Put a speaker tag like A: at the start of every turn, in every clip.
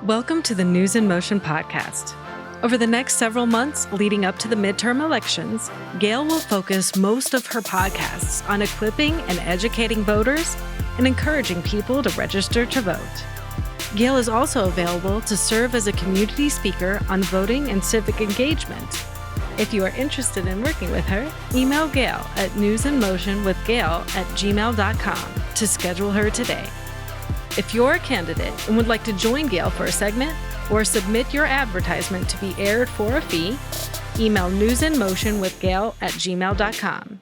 A: Welcome to the News in Motion podcast. Over the next several months leading up to the midterm elections, Gail will focus most of her podcasts on equipping and educating voters and encouraging people to register to vote. Gail is also available to serve as a community speaker on voting and civic engagement. If you are interested in working with her, email Gail at newsinmotionwithgail@gmail.com to schedule her today. If you're a candidate and would like to join Gail for a segment or submit your advertisement to be aired for a fee, email newsinmotionwithgail@gmail.com.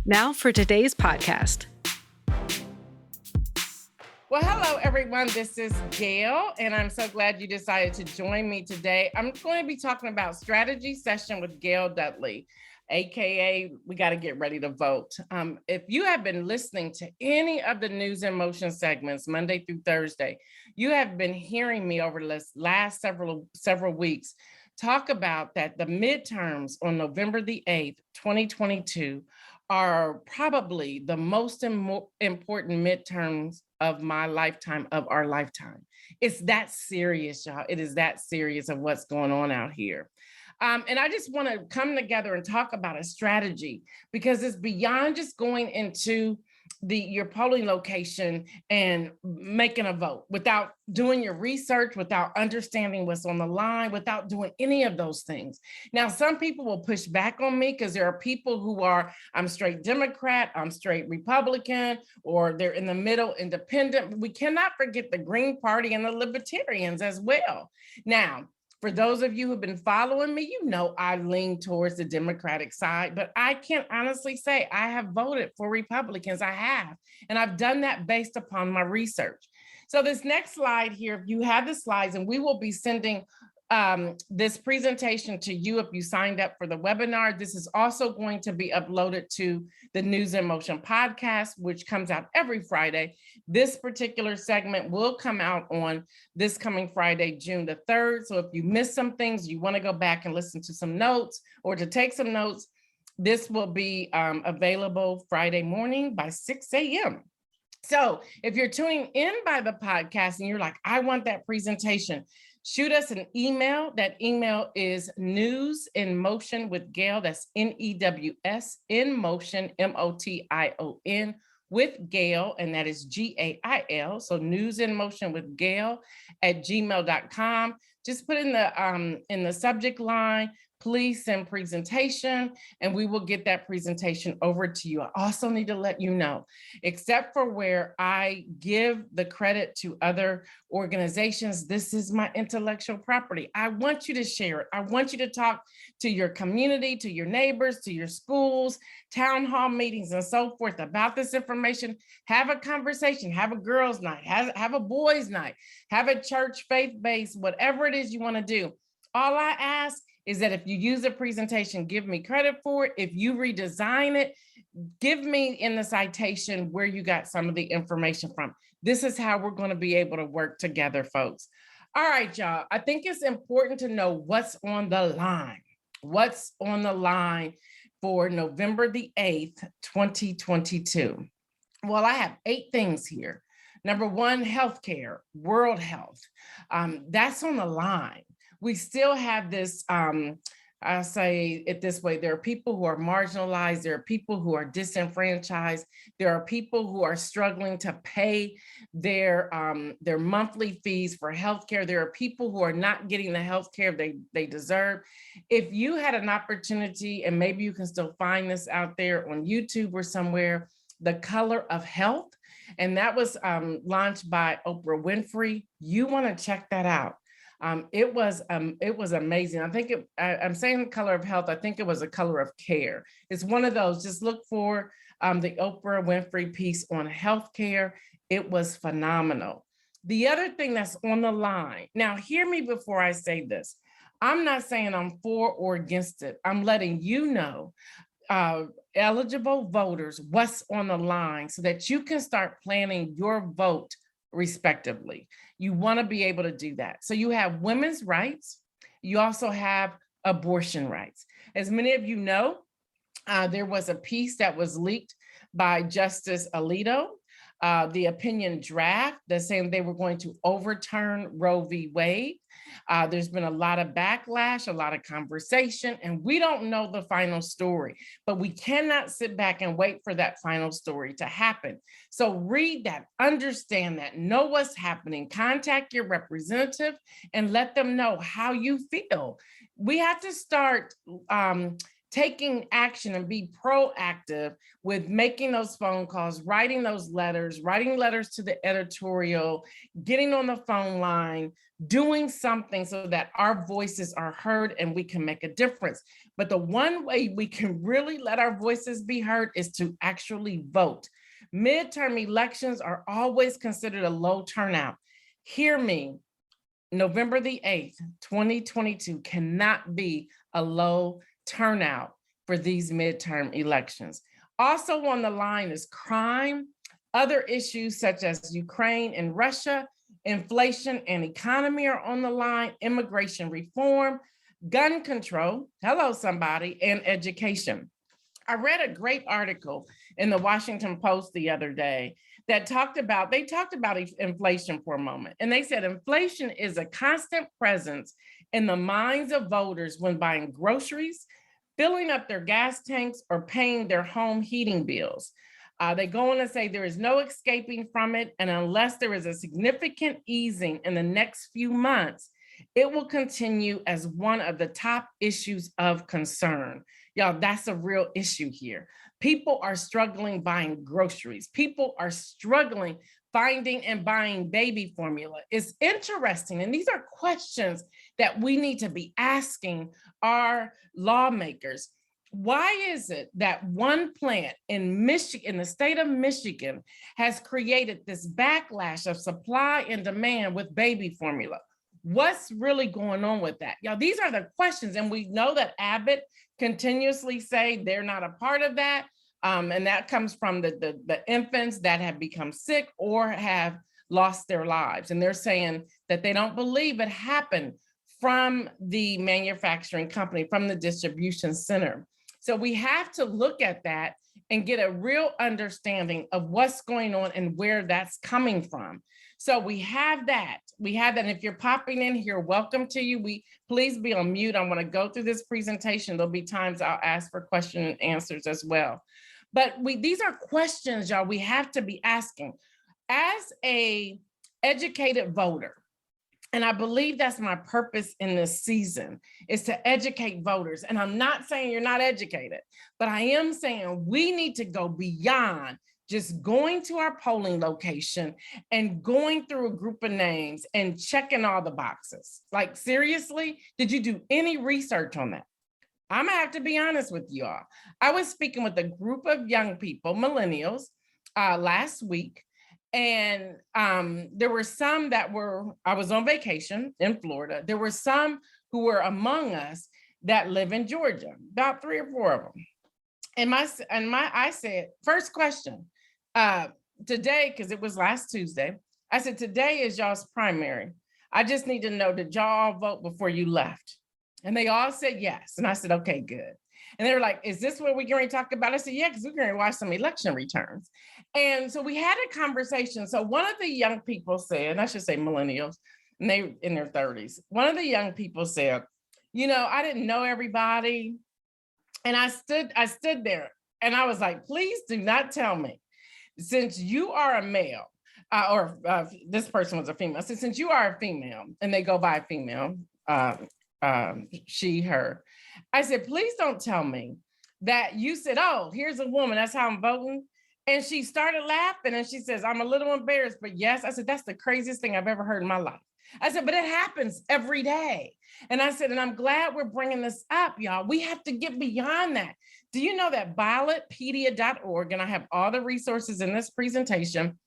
A: Now for today's podcast.
B: Well, hello, everyone. This is Gail, and I'm so glad you decided to join me today. I'm going to be talking about strategy session with Gail Dudley, AKA we got to get ready to vote. If you have been listening to any of the News in Motion segments, Monday through Thursday, you have been hearing me over the last several weeks talk about that the midterms on November the 8th, 2022 are probably the most important midterms of my lifetime, of our lifetime. It's that serious, y'all. It is that serious of what's going on out here. And I just want to come together and talk about a strategy because it's beyond just going into your polling location and making a vote without doing your research, without understanding what's on the line, without doing any of those things. Now, some people will push back on me because there are people who are, I'm straight Democrat, I'm straight Republican, or they're in the middle independent. We cannot forget the Green Party and the Libertarians as well. Now, for those of you who've been following me, you know I lean towards the Democratic side, but I can honestly say I have voted for Republicans. I have, and I've done that based upon my research. So this next slide here, if you have the slides, and we will be sending this presentation to you if you signed up for the webinar. This is also going to be uploaded to the News in Motion podcast, which comes out every Friday. This particular segment will come out on this coming Friday, June the 3rd. So if you missed some things, you want to go back and listen to some notes or to take some notes, this will be available Friday morning by 6 a.m. So if you're tuning in by the podcast and you're like, I want that presentation, shoot us an email. That email is newsinmotionwithgail. That's NEWS in motion, MOTION with Gail, and that is GAIL. So newsinmotionwithgail@gmail.com. Just put in the subject line, please send presentation, and we will get that presentation over to you. I also need to let you know, except for where I give the credit to other organizations, this is my intellectual property. I want you to share it. I want you to talk to your community, to your neighbors, to your schools, town hall meetings, and so forth about this information. Have a conversation, have a girls' night, have a boys' night, have a church faith-based, whatever it is you want to do. All I ask is that if you use a presentation, give me credit for it. If you redesign it, give me in the citation where you got some of the information from. This is how we're going to be able to work together, folks. All right, y'all. I think it's important to know what's on the line. What's on the line for November the 8th, 2022? Well, I have 8 things here. Number 1, healthcare, world health. That's on the line. We still have this, I'll say it this way, there are people who are marginalized, there are people who are disenfranchised, there are people who are struggling to pay their monthly fees for healthcare, there are people who are not getting the healthcare they deserve. If you had an opportunity, and maybe you can still find this out there on YouTube or somewhere, The Color of Health, and that was launched by Oprah Winfrey, you want to check that out. It was amazing. I think I'm saying The Color of Health. I think it was A Color of Care. It's one of those. Just look for the Oprah Winfrey piece on healthcare. It was phenomenal. The other thing that's on the line. Now, hear me before I say this. I'm not saying I'm for or against it. I'm letting you know, eligible voters, what's on the line so that you can start planning your vote respectively. You want to be able to do that. So you have women's rights. You also have abortion rights. As many of you know, there was a piece that was leaked by Justice Alito the opinion draft that's saying they were going to overturn Roe v. Wade. There's been a lot of backlash, a lot of conversation, and we don't know the final story, but we cannot sit back and wait for that final story to happen. So read that, understand that, know what's happening, contact your representative and let them know how you feel. We have to start taking action and be proactive with making those phone calls, writing those letters, writing letters to the editorial, getting on the phone line, doing something so that our voices are heard and we can make a difference. But the one way we can really let our voices be heard is to actually vote. Midterm elections are always considered a low turnout. Hear me, November the 8th, 2022 cannot be a low turnout for these midterm elections. Also on the line is crime, other issues such as Ukraine and Russia, inflation and economy are on the line, immigration reform, gun control, hello somebody, and education. I read a great article in the Washington Post the other day that talked about inflation for a moment. And they said inflation is a constant presence in the minds of voters when buying groceries, filling up their gas tanks, or paying their home heating bills. They go on to say there is no escaping from it, and unless there is a significant easing in the next few months, it will continue as one of the top issues of concern. Y'all, that's a real issue here. People are struggling buying groceries. People are struggling finding and buying baby formula. It's interesting, and these are questions that we need to be asking our lawmakers. Why is it that one plant in Michigan, in the state of Michigan, has created this backlash of supply and demand with baby formula? What's really going on with that? Y'all, these are the questions, and we know that Abbott continuously say they're not a part of that. And that comes from the infants that have become sick or have lost their lives. And they're saying that they don't believe it happened from the manufacturing company, from the distribution center. So we have to look at that and get a real understanding of what's going on and where that's coming from. So we have that. And if you're popping in here, welcome to you. Please be on mute. I want to go through this presentation. There'll be times I'll ask for question and answers as well. But these are questions, y'all, we have to be asking. As a educated voter, and I believe that's my purpose in this season, is to educate voters. And I'm not saying you're not educated, but I am saying we need to go beyond just going to our polling location and going through a group of names and checking all the boxes. Like, seriously, did you do any research on that? I'm gonna have to be honest with you all. I was speaking with a group of young people, millennials, last week. And there were some that I was on vacation in Florida. There were some who were among us that live in Georgia, about 3 or 4 of them. And I said, first question, today, because it was last Tuesday, I said, today is y'all's primary. I just need to know, did y'all all vote before you left? And they all said yes. And I said, okay, good. And they were like, is this what we're going to talk about? I said, yeah, because we're going to watch some election returns. And so we had a conversation. So one of the young people said, and I should say millennials, and they in their 30s. One of the young people said, I didn't know everybody. And I stood there and I was like, please do not tell me, since you are a male, this person was a female. I said, since you are a female, and they go by female, she, her. I said, please don't tell me that you said, oh, here's a woman, that's how I'm voting. And she started laughing and she says, I'm a little embarrassed, but yes. I said, that's the craziest thing I've ever heard in my life. I said, but it happens every day. And I said, and I'm glad we're bringing this up, y'all. We have to get beyond that. Do you know that ballotpedia.org, and I have all the resources in this presentation,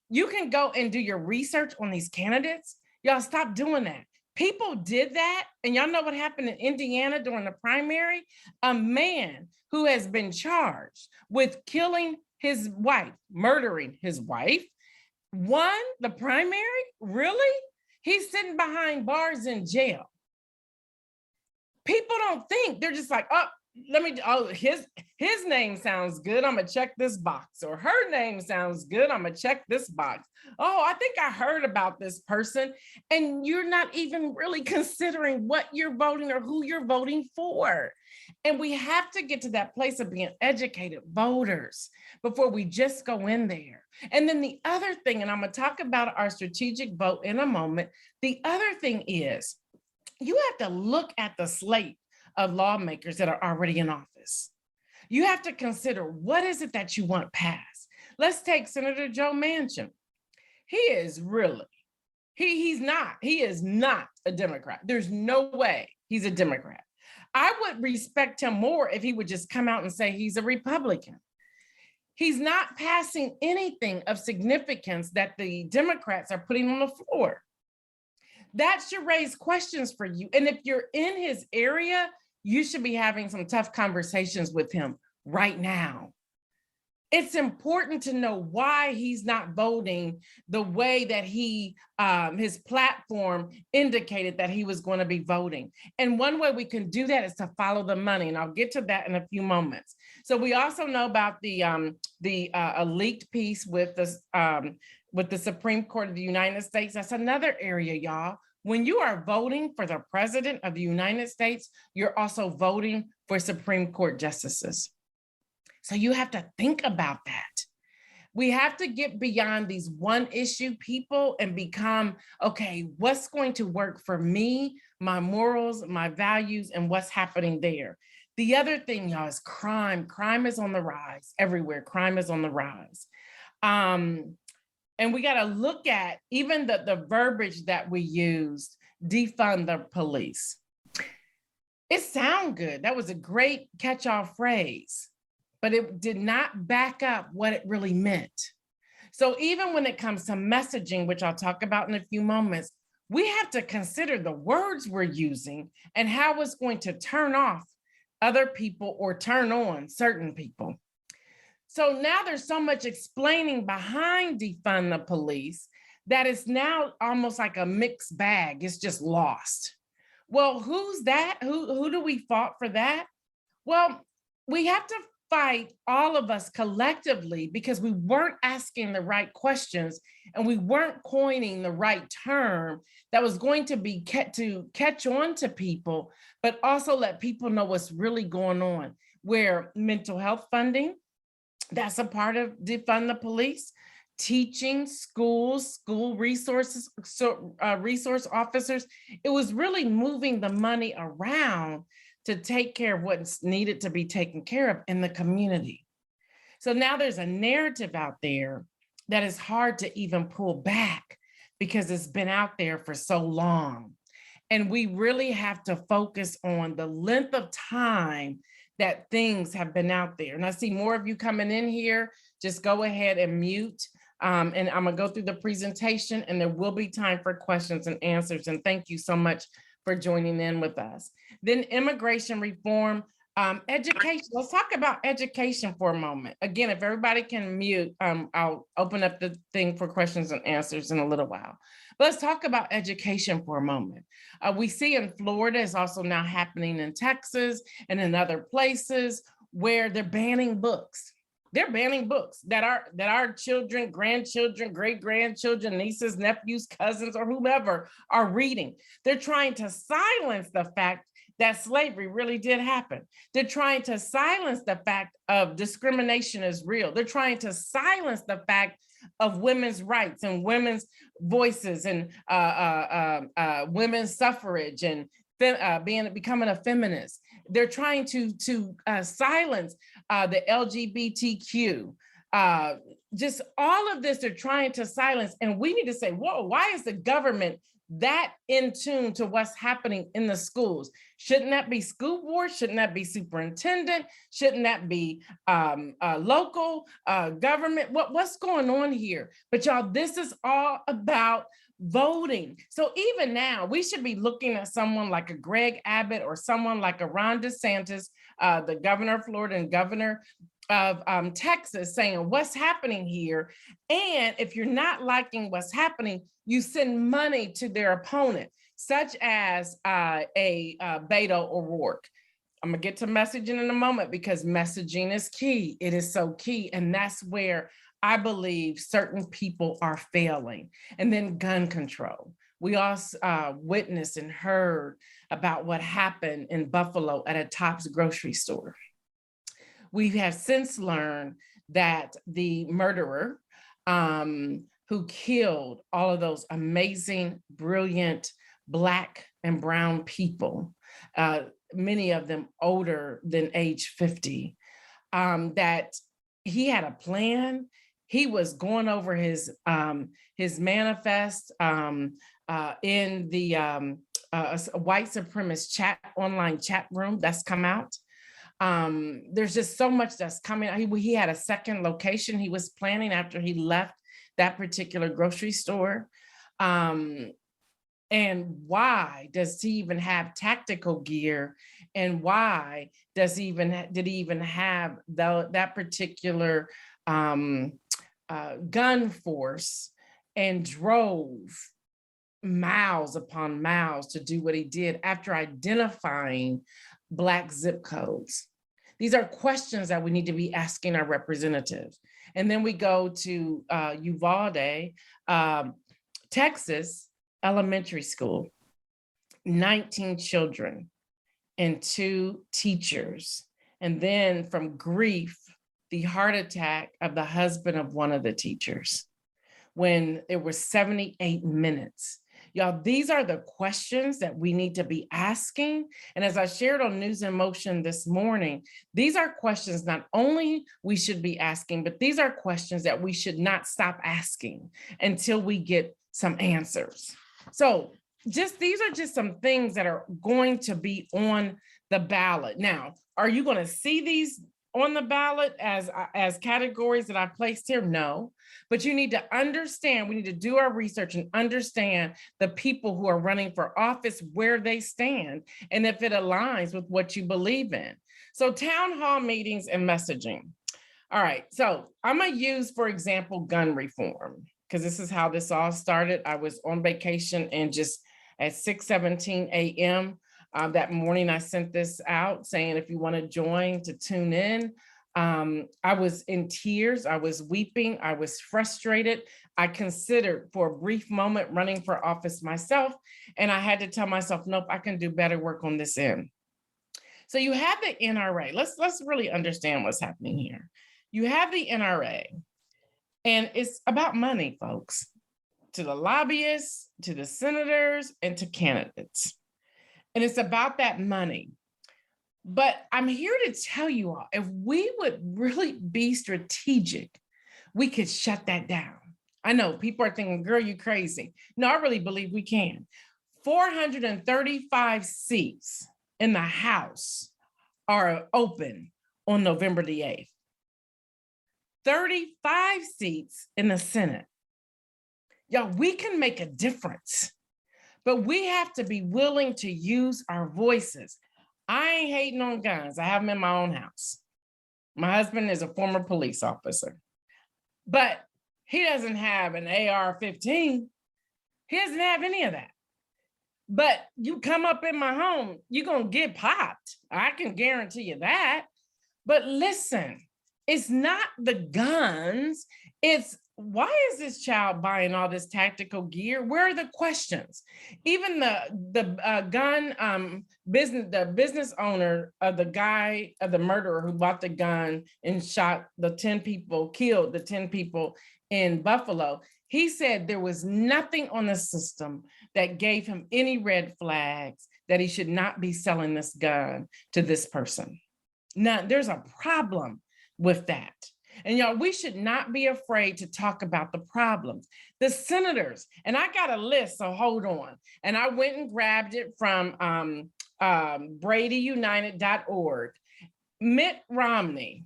B: you can go and do your research on these candidates. Y'all, stop doing that. People did that, and y'all know what happened in Indiana during the primary? A man who has been charged with killing his wife, murdering his wife, won the primary? Really? He's sitting behind bars in jail. People don't think, they're just like, oh, his name sounds good. I'm gonna check this box, or her name sounds good. I'm gonna check this box. Oh, I think I heard about this person. And you're not even really considering what you're voting or who you're voting for. And we have to get to that place of being educated voters before we just go in there. And then the other thing, and I'm gonna talk about our strategic vote in a moment. The other thing is you have to look at the slate of lawmakers that are already in office. You have to consider, what is it that you want passed? Let's take Senator Joe Manchin. He is he is not a Democrat. There's no way he's a Democrat. I would respect him more if he would just come out and say he's a Republican. He's not passing anything of significance that the Democrats are putting on the floor. That should raise questions for you. And if you're in his area, you should be having some tough conversations with him right now. It's important to know why he's not voting the way that his platform indicated that he was going to be voting. And one way we can do that is to follow the money. And I'll get to that in a few moments. So we also know about the leaked piece with the Supreme Court of the United States. That's another area, y'all. When you are voting for the president of the United States, you're also voting for Supreme Court justices. So you have to think about that. We have to get beyond these one issue people and become, okay, what's going to work for me, my morals, my values, and what's happening there. The other thing, y'all, is crime. Crime is on the rise everywhere. Crime is on the rise. And we got to look at even the verbiage that we used, defund the police. It sounds good. That was a great catch-all phrase, but it did not back up what it really meant. So even when it comes to messaging, which I'll talk about in a few moments, we have to consider the words we're using and how it's going to turn off other people or turn on certain people. So now there's so much explaining behind defund the police that it's now almost like a mixed bag. It's just lost. Well, who's that? Who do we fault for that? Well, we have to fight, all of us collectively, because we weren't asking the right questions and we weren't coining the right term that was going to be to catch on to people, but also let people know what's really going on. Where mental health funding, that's a part of defund the police. Teaching, schools, school resources, resource officers. It was really moving the money around to take care of what's needed to be taken care of in the community. So now there's a narrative out there that is hard to even pull back because it's been out there for so long. And we really have to focus on the length of time that things have been out there. And I see more of you coming in here. Just go ahead and mute. And I'm gonna go through the presentation and there will be time for questions and answers. And thank you so much for joining in with us. Then immigration reform, education. Let's talk about education for a moment. Again, if everybody can mute, I'll open up the thing for questions and answers in a little while. But let's talk about education for a moment. We see in Florida, it's also now happening in Texas and in other places where they're banning books. They're banning books that our children, grandchildren, great-grandchildren, nieces, nephews, cousins, or whomever are reading. They're trying to silence the fact that slavery really did happen. They're trying to silence the fact of discrimination is real. They're trying to silence the fact of women's rights and women's voices and women's suffrage and becoming a feminist. They're trying to silence the LGBTQ. Just all of this they're trying to silence. And we need to say, whoa, why is the government that in tune to what's happening in the schools? Shouldn't that be school board? Shouldn't that be superintendent? Shouldn't that be local government? What's going on here? But y'all, this is all about voting. So even now, we should be looking at someone like a Greg Abbott or someone like a Ron DeSantis, the governor of Florida and governor of Texas, saying what's happening here. And if you're not liking what's happening, you send money to their opponent, such as Beto O'Rourke. I'm gonna get to messaging in a moment because messaging is key. It is so key. And that's where I believe certain people are failing. And then gun control. We all witnessed and heard about what happened in Buffalo at a Tops grocery store. We have since learned that the murderer who killed all of those amazing, brilliant Black and brown people, many of them older than age 50, that he had a plan. He was going over his manifest in the white supremacist online chat room that's come out. There's just so much that's coming out. He had a second location he was planning after he left that particular grocery store. And why does he even have tactical gear? And why does he even have that particular gun force, and drove miles upon miles to do what he did after identifying Black zip codes? These are questions that we need to be asking our representatives. And then we go to Uvalde, Texas elementary school, 19 children and 2 teachers. And then from grief, the heart attack of the husband of one of the teachers when it was 78 minutes. Y'all, these are the questions that we need to be asking. And as I shared on News in Motion this morning, these are questions not only we should be asking, but these are questions that we should not stop asking until we get some answers. So these are just some things that are going to be on the ballot. Now, are you going to see these on the ballot as categories that I placed here? No, but you need to understand, we need to do our research and understand the people who are running for office, where they stand, and if it aligns with what you believe in. So town hall meetings and messaging. All right, so I'm gonna use, for example, gun reform, because this is how this all started. I was on vacation and just at 6:17 a.m. That morning, I sent this out saying, if you want to join, to tune in. I was in tears. I was weeping. I was frustrated. I considered for a brief moment running for office myself. And I had to tell myself, nope, I can do better work on this end. So you have the NRA. Let's really understand what's happening here. You have the NRA, and it's about money, folks, to the lobbyists, to the senators, and to candidates. And it's about that money. But I'm here to tell you all, if we would really be strategic, we could shut that down. I know people are thinking, girl, you crazy. No, I really believe we can. 435 seats in the House are open on November the 8th. 35 seats in the Senate. Y'all, we can make a difference. But we have to be willing to use our voices. I ain't hating on guns. I have them in my own house. My husband is a former police officer, but he doesn't have an AR-15. He doesn't have any of that. But you come up in my home, you're going to get popped. I can guarantee you that. But listen, it's not the guns. It's, why is this child buying all this tactical gear? Where are the questions? Even the gun business owner of the murderer who bought the gun and shot the 10 people, killed the 10 people in Buffalo, he said there was nothing on the system that gave him any red flags that he should not be selling this gun to this person. Now, there's a problem with that. And y'all, we should not be afraid to talk about the problems. The senators, and I got a list, so hold on. And I went and grabbed it from bradyunited.org. Mitt Romney,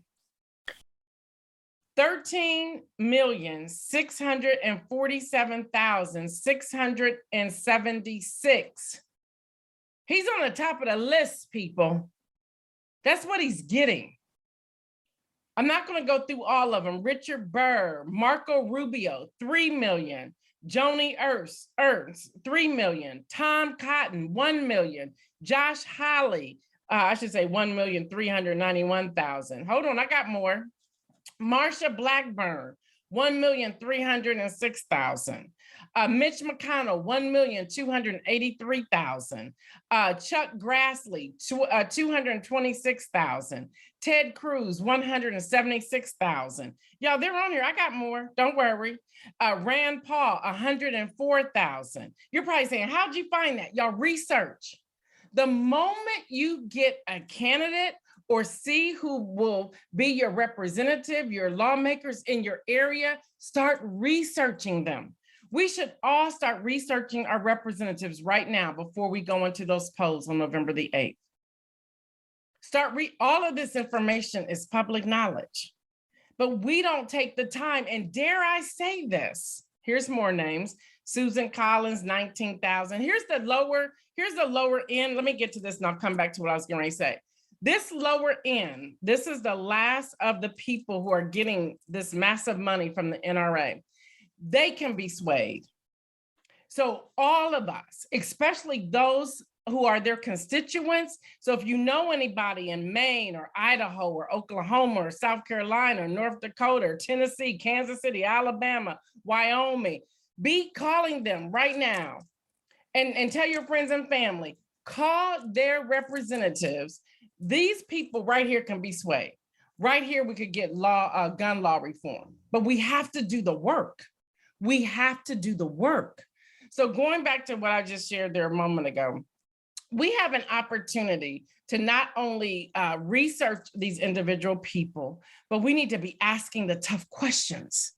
B: 13,647,676. He's on the top of the list, people. That's what he's getting. I'm not going to go through all of them. Richard Burr, Marco Rubio, 3 million. Joni Ernst, 3 million. Tom Cotton, 1 million. Josh Hawley, I should say 1,391,000. Hold on, I got more. Marsha Blackburn, 1,306,000. Mitch McConnell, 1,283,000. Chuck Grassley, 226,000. Ted Cruz, 176,000. Y'all, they're on here. I got more. Don't worry. Rand Paul, 104,000. You're probably saying, how'd you find that? Y'all research. The moment you get a candidate or see who will be your representative, your lawmakers in your area, start researching them. We should all start researching our representatives right now before we go into those polls on November the 8th. All of this information is public knowledge, but we don't take the time. And dare I say this, here's more names. Susan Collins, 19,000. Here's the lower end. Let me get to this and I'll come back to what I was going to say. This lower end, this is the last of the people who are getting this massive money from the NRA. They can be swayed. So all of us, especially those who are their constituents. So if you know anybody in Maine or Idaho or Oklahoma or South Carolina or North Dakota or Tennessee, Kansas City, Alabama, Wyoming, be calling them right now and tell your friends and family, call their representatives. These people right here can be swayed. Right here, we could get gun law reform, but we have to do the work. We have to do the work. So going back to what I just shared there a moment ago, we have an opportunity to not only research these individual people, but we need to be asking the tough questions.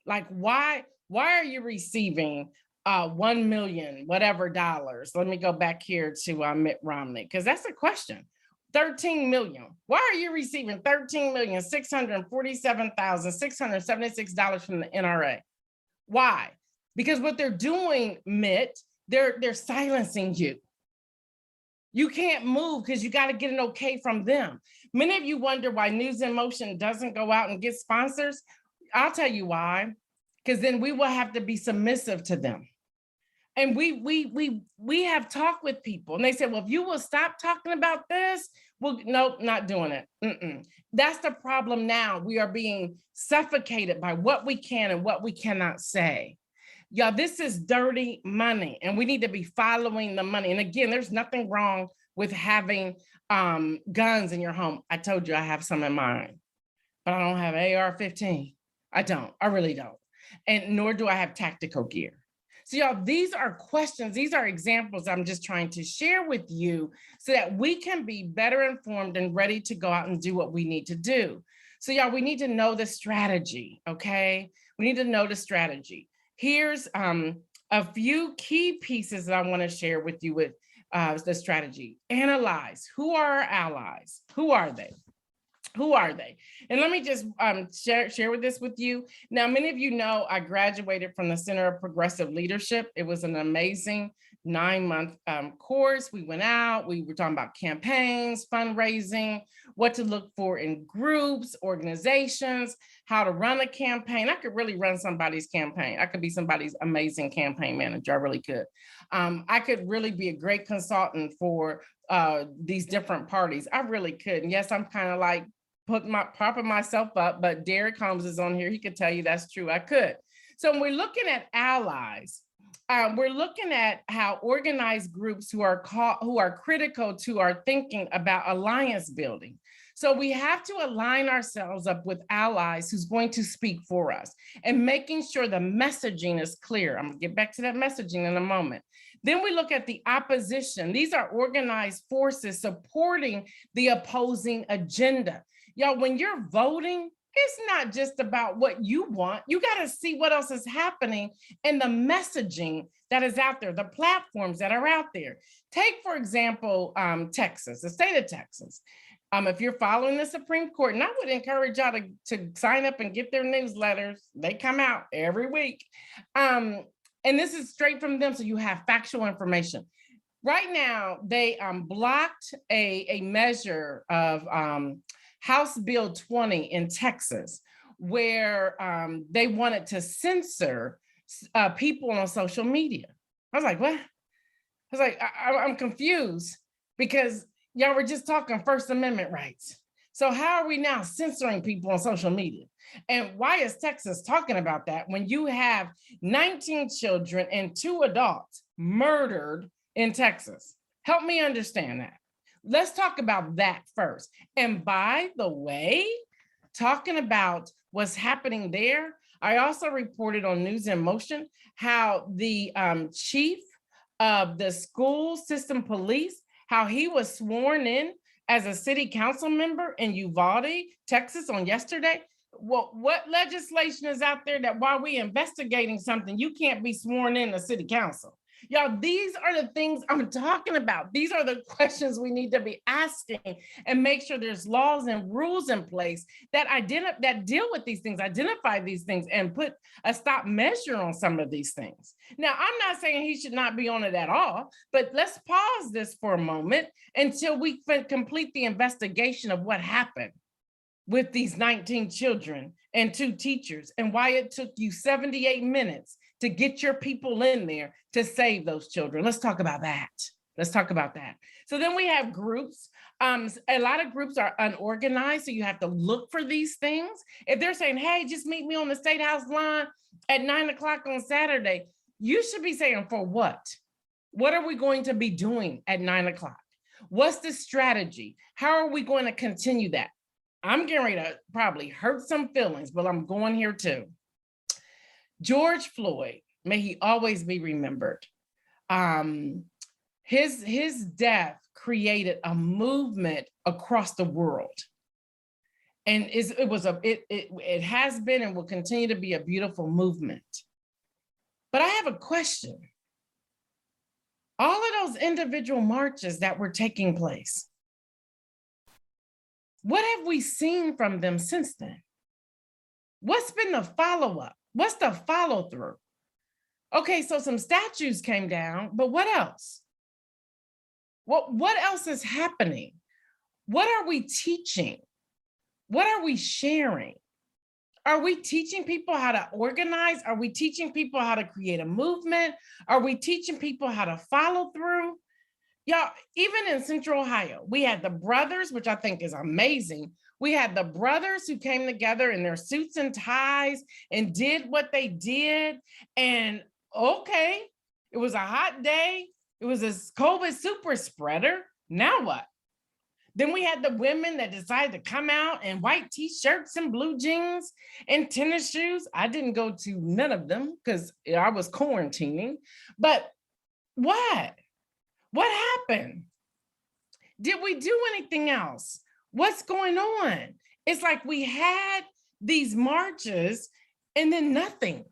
B: Like, why are you receiving 1 million, whatever dollars? Let me go back here to Mitt Romney, because that's a question. 13 million. Why are you receiving $13,647,676 from the NRA? Why? Because what they're doing, Mitt, they're silencing you. You can't move because you got to get an okay from them. Many of you wonder why News in Motion doesn't go out and get sponsors. I'll tell you why. Because then we will have to be submissive to them. And we have talked with people and they said, well, if you will stop talking about this, well, nope, not doing it. That's the problem now. We are being suffocated by what we can and what we cannot say. Y'all, this is dirty money and we need to be following the money. And again, there's nothing wrong with having guns in your home. I told you I have some in mine, but I don't have AR-15. I really don't. And nor do I have tactical gear. So y'all, these are questions, these are examples I'm just trying to share with you so that we can be better informed and ready to go out and do what we need to do. So y'all, we need to know the strategy, okay? We need to know the strategy. Here's a few key pieces that I want to share with you with the strategy. Analyze, who are our allies? Who are they? Who are they? And let me just share this with you. Now, many of you know I graduated from the Center of Progressive Leadership. It was an amazing 9-month course. We went out, we were talking about campaigns, fundraising, what to look for in groups, organizations, how to run a campaign. I could really run somebody's campaign. I could be somebody's amazing campaign manager. I really could. I could really be a great consultant for these different parties. I really could. And yes, I'm kind of like propping myself up, but Derek Holmes is on here. He could tell you that's true. I could. So when we're looking at allies, we're looking at how organized groups who are critical to our thinking about alliance building. So we have to align ourselves up with allies who's going to speak for us and making sure the messaging is clear. I'm gonna get back to that messaging in a moment. Then we look at the opposition. These are organized forces supporting the opposing agenda. Y'all, when you're voting, it's not just about what you want. You got to see what else is happening and the messaging that is out there, the platforms that are out there. Take, for example, Texas, the state of Texas. If you're following the Supreme Court, and I would encourage y'all to sign up and get their newsletters. They come out every week. And this is straight from them, so you have factual information. Right now, they blocked a measure of House Bill 20 in Texas, where they wanted to censor people on social media. I was like, what? I was like, I'm confused because Y'all were just talking First Amendment rights. So how are we now censoring people on social media? And why is Texas talking about that when you have 19 children and 2 adults murdered in Texas? Help me understand that. Let's talk about that first. And by the way, talking about what's happening there, I also reported on News in Motion how the chief of the school system police, how he was sworn in as a city council member in Uvalde, Texas on yesterday. Well, what legislation is out there that while we investigating something, you can't be sworn in to city council? Y'all, these are the things I'm talking about. These are the questions we need to be asking and make sure there's laws and rules in place that deal with these things, identify these things, and put a stop measure on some of these things. Now, I'm not saying he should not be on it at all, but let's pause this for a moment until we complete the investigation of what happened with these 19 children and 2 teachers, and why it took you 78 minutes to get your people in there to save those children. Let's talk about that. Let's talk about that. So then we have groups. A lot of groups are unorganized, so you have to look for these things. If they're saying, hey, just meet me on the State House lawn at 9 o'clock on Saturday, you should be saying, for what? What are we going to be doing at 9 o'clock? What's the strategy? How are we going to continue that? I'm getting ready to probably hurt some feelings, but I'm going here too. George Floyd, may he always be remembered. His death created a movement across the world. And it has been and will continue to be a beautiful movement. But I have a question. All of those individual marches that were taking place, what have we seen from them since then? What's been the follow-up? What's the follow-through? Okay, so some statues came down, but what else? What else is happening? What are we teaching? What are we sharing? Are we teaching people how to organize? Are we teaching people how to create a movement? Are we teaching people how to follow through? Y'all, even in Central Ohio, we had the brothers, which I think is amazing. We had the brothers who came together in their suits and ties and did what they did. And okay, it was a hot day. It was a COVID super spreader. Now what? Then we had the women that decided to come out in white t-shirts and blue jeans and tennis shoes. I didn't go to none of them because I was quarantining. But what? What happened? Did we do anything else? What's going on? It's like we had these marches and then nothing.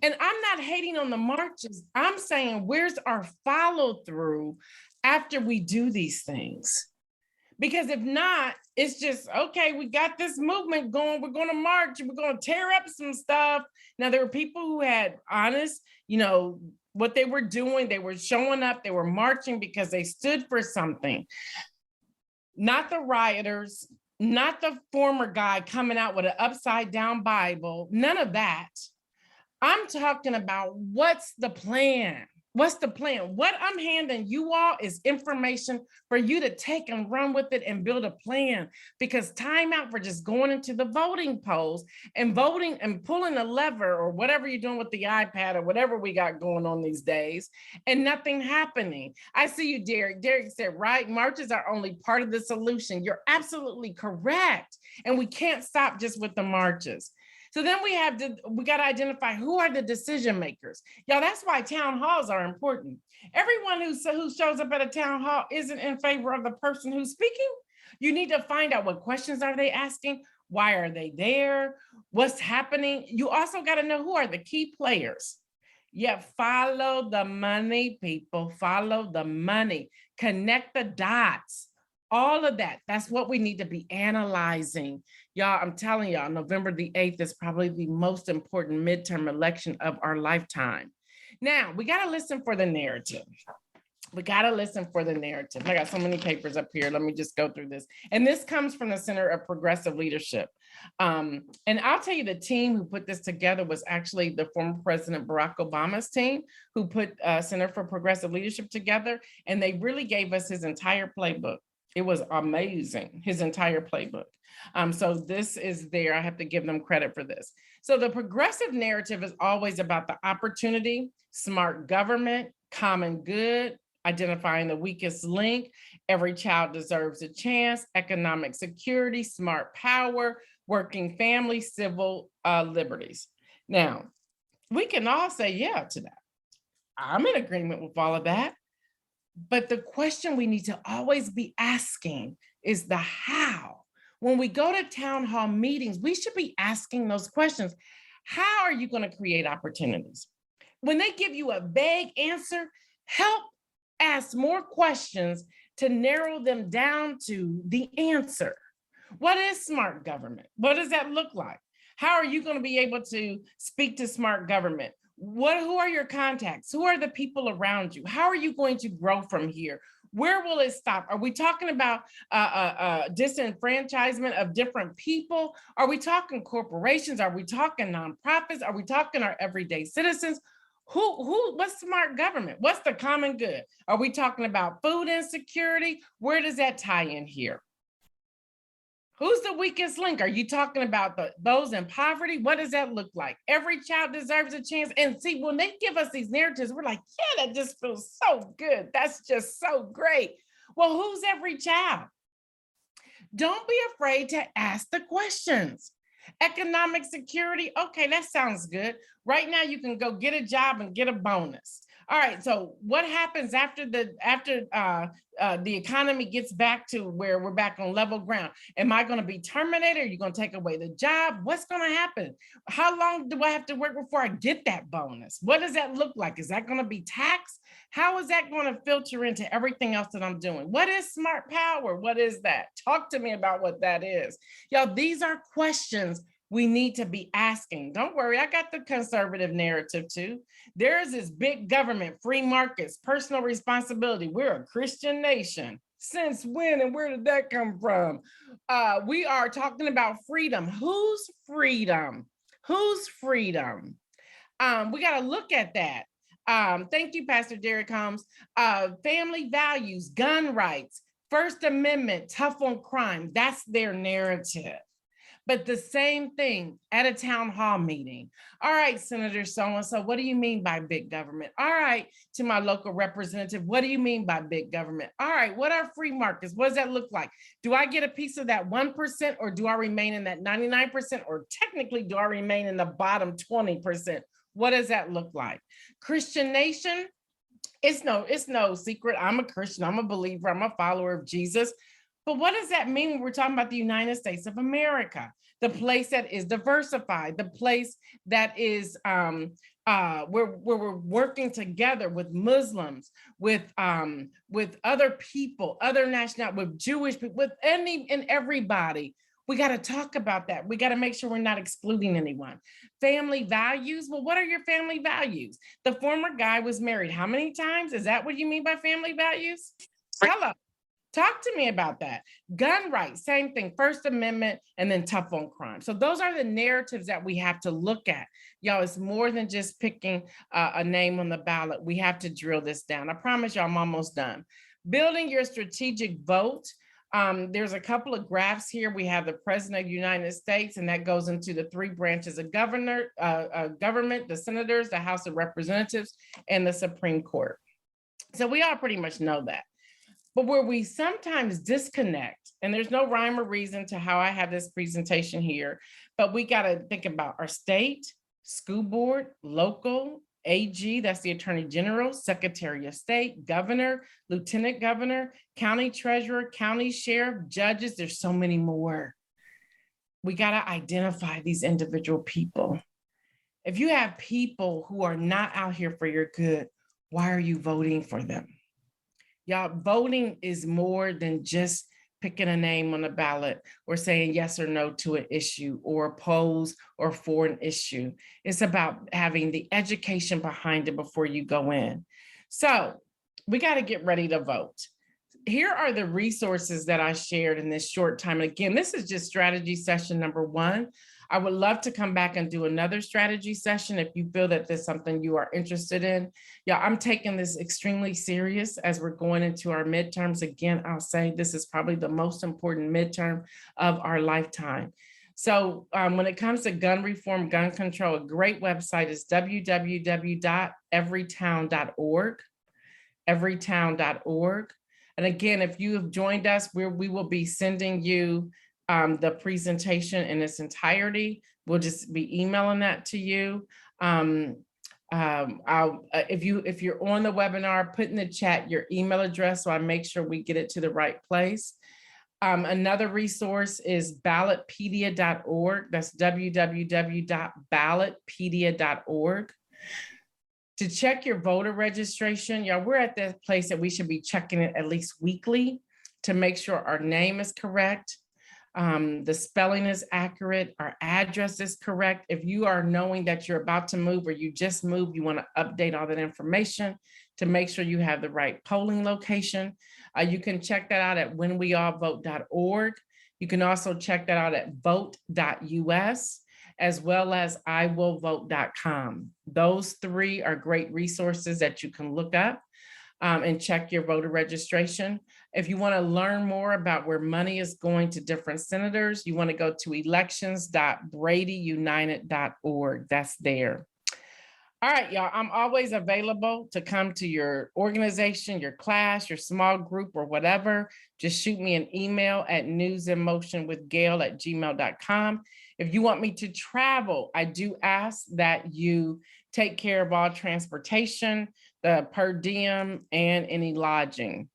B: And I'm not hating on the marches. I'm saying, where's our follow through after we do these things? Because if not, it's just, okay, we got this movement going. We're going to march. We're going to tear up some stuff. Now, there were people who had honest, what they were doing. They were showing up. They were marching because they stood for something. Not the rioters, not the former guy coming out with an upside down Bible. None of that. I'm talking about what's the plan? What's the plan? What I'm handing you all is information for you to take and run with it and build a plan, because time out for just going into the voting polls and voting and pulling a lever or whatever you're doing with the iPad or whatever we got going on these days and nothing happening. I see you, Derek. Derek said, right, marches are only part of the solution. You're absolutely correct. And we can't stop just with the marches. So then we got to identify who are the decision makers. Y'all, that's why town halls are important. Everyone who shows up at a town hall isn't in favor of the person who's speaking. You need to find out what questions are they asking? Why are they there? What's happening? You also got to know who are the key players. Yeah, follow the money, people. Follow the money. Connect the dots. All of that, that's what we need to be analyzing. Y'all, I'm telling y'all, November the 8th is probably the most important midterm election of our lifetime. Now, we got to listen for the narrative. We got to listen for the narrative. I got so many papers up here. Let me just go through this. And this comes from the Center of Progressive Leadership. And I'll tell you, the team who put this together was actually the former President Barack Obama's team who put Center for Progressive Leadership together. And they really gave us his entire playbook. It was amazing, his entire playbook. So this is there. I have to give them credit for this. So the progressive narrative is always about the opportunity, smart government, common good, identifying the weakest link, every child deserves a chance, economic security, smart power, working family, civil liberties. Now, we can all say yeah to that. I'm in agreement with all of that. But the question we need to always be asking is the how. When we go to town hall meetings, we should be asking those questions. How are you going to create opportunities? When they give you a vague answer, help ask more questions to narrow them down to the answer. What is smart government? What does that look like? How are you going to be able to speak to smart government? Who are your contacts? Who are the people around you? How are you going to grow from here? Where will it stop? Are we talking about disenfranchisement of different people? Are we talking corporations? Are we talking nonprofits? Are we talking our everyday citizens? What's smart government? What's the common good? Are we talking about food insecurity? Where does that tie in here? Who's the weakest link? Are you talking about those in poverty? What does that look like? Every child deserves a chance. And see, when they give us these narratives, we're like, yeah, that just feels so good. That's just so great. Well, who's every child? Don't be afraid to ask the questions. Economic security, okay, that sounds good. Right now, you can go get a job and get a bonus. All right, so what happens after the economy gets back to where we're back on level ground? Am I going to be terminated? Are you going to take away the job? What's going to happen? How long do I have to work before I get that bonus? What does that look like? Is that going to be taxed? How is that going to filter into everything else that I'm doing? What is smart power? What is that? Talk to me about what that is. Y'all, these are questions we need to be asking. Don't worry, I got the conservative narrative too. There's this big government, free markets, personal responsibility. We're a Christian nation. Since when and where did that come from? We are talking about freedom. Whose freedom? Whose freedom? We got to look at that. Thank you, Pastor Derek Holmes. Family values, gun rights, First Amendment, tough on crime. That's their narrative. But the same thing at a town hall meeting. All right, Senator so-and-so, what do you mean by big government? All right, to my local representative, what do you mean by big government? All right, what are free markets? What does that look like? Do I get a piece of that 1% or do I remain in that 99%? Or technically, do I remain in the bottom 20%? What does that look like? Christian nation, it's no secret. I'm a Christian, I'm a believer, I'm a follower of Jesus. But what does that mean when we're talking about the United States of America, the place that is diversified, the place that is where we're working together with Muslims, with other people, other nationalities, with Jewish people, with any and everybody? We got to talk about that. We got to make sure we're not excluding anyone. Family values. Well, what are your family values? The former guy was married how many times? Is that what you mean by family values? Hello. Talk to me about that. Gun rights, same thing, First Amendment, and then tough on crime. So those are the narratives that we have to look at. Y'all, it's more than just picking a name on the ballot. We have to drill this down. I promise y'all I'm almost done. Building your strategic vote. There's a couple of graphs here. We have the President of the United States, and that goes into the three branches of government, the senators, the House of Representatives, and the Supreme Court. So we all pretty much know that. But where we sometimes disconnect, and there's no rhyme or reason to how I have this presentation here, but we got to think about our state, school board, local, AG, that's the Attorney General, Secretary of State, Governor, Lieutenant Governor, County Treasurer, County Sheriff, judges. There's so many more. We got to identify these individual people. If you have people who are not out here for your good, why are you voting for them? Y'all, voting is more than just picking a name on the ballot or saying yes or no to an issue or oppose or for an issue. It's about having the education behind it before you go in. So we got to get ready to vote. Here are the resources that I shared in this short time. And again, this is just strategy session number 1. I would love to come back and do another strategy session if you feel that there's something you are interested in. Yeah, I'm taking this extremely serious as we're going into our midterms. Again, I'll say this is probably the most important midterm of our lifetime. So when it comes to gun reform, gun control, a great website is www.everytown.org, everytown.org. And again, if you have joined us, we will be sending you the presentation in its entirety. We'll just be emailing that to you. If you're on the webinar, put in the chat your email address so I make sure we get it to the right place. Another resource is ballotpedia.org. That's www.ballotpedia.org. To check your voter registration, y'all, we're at the place that we should be checking it at least weekly to make sure our name is correct, the spelling is accurate, our address is correct. If you are knowing that you're about to move or you just moved, you want to update all that information to make sure you have the right polling location. You can check that out at whenweallvote.org. You can also check that out at vote.us, as well as iwillvote.com. Those three are great resources that you can look up and check your voter registration. If you want to learn more about where money is going to different senators, you want to go to elections.bradyunited.org. That's there. All right, y'all, I'm always available to come to your organization, your class, your small group, or whatever. Just shoot me an email at newsinmotionwithgail@gmail.com. If you want me to travel, I do ask that you take care of all transportation, the per diem, and any lodging.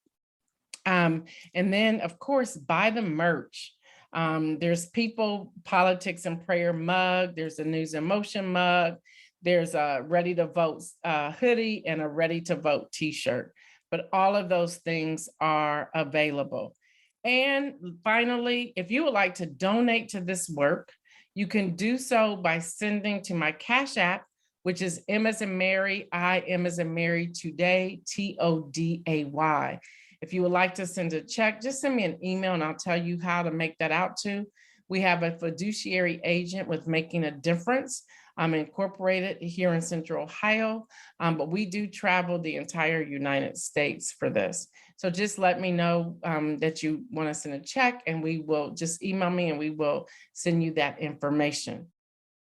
B: And then, of course, buy the merch. There's People, Politics, and Prayer mug. There's a News in Motion mug. There's a Ready to Vote hoodie and a Ready to Vote t-shirt. But all of those things are available. And finally, if you would like to donate to this work, you can do so by sending to my Cash App, which is M as in Mary, I M as in Mary, Today, TODAY. If you would like to send a check, just send me an email and I'll tell you how to make that out to. We have a fiduciary agent with Making a Difference. I'm incorporated here in Central Ohio, but we do travel the entire United States for this. So just let me know that you want to send a check and we will just email me and we will send you that information.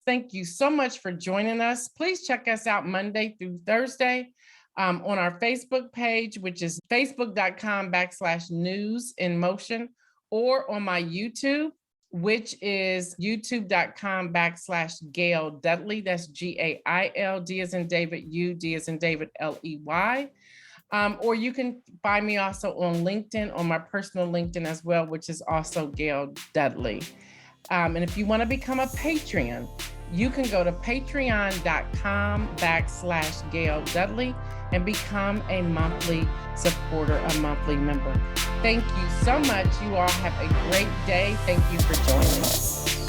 B: Thank you so much for joining us. Please check us out Monday through Thursday on our Facebook page, which is facebook.com/newsinmotion, or on my YouTube, which is youtube.com/Gail Dudley. That's Gail, D as in David, U, D as in David, Ley. Or you can find me also on LinkedIn, on my personal LinkedIn as well, which is also Gail Dudley. And if you want to become a Patreon, you can go to patreon.com/Gail Dudley and become a monthly supporter, a monthly member. Thank you so much. You all have a great day. Thank you for joining us.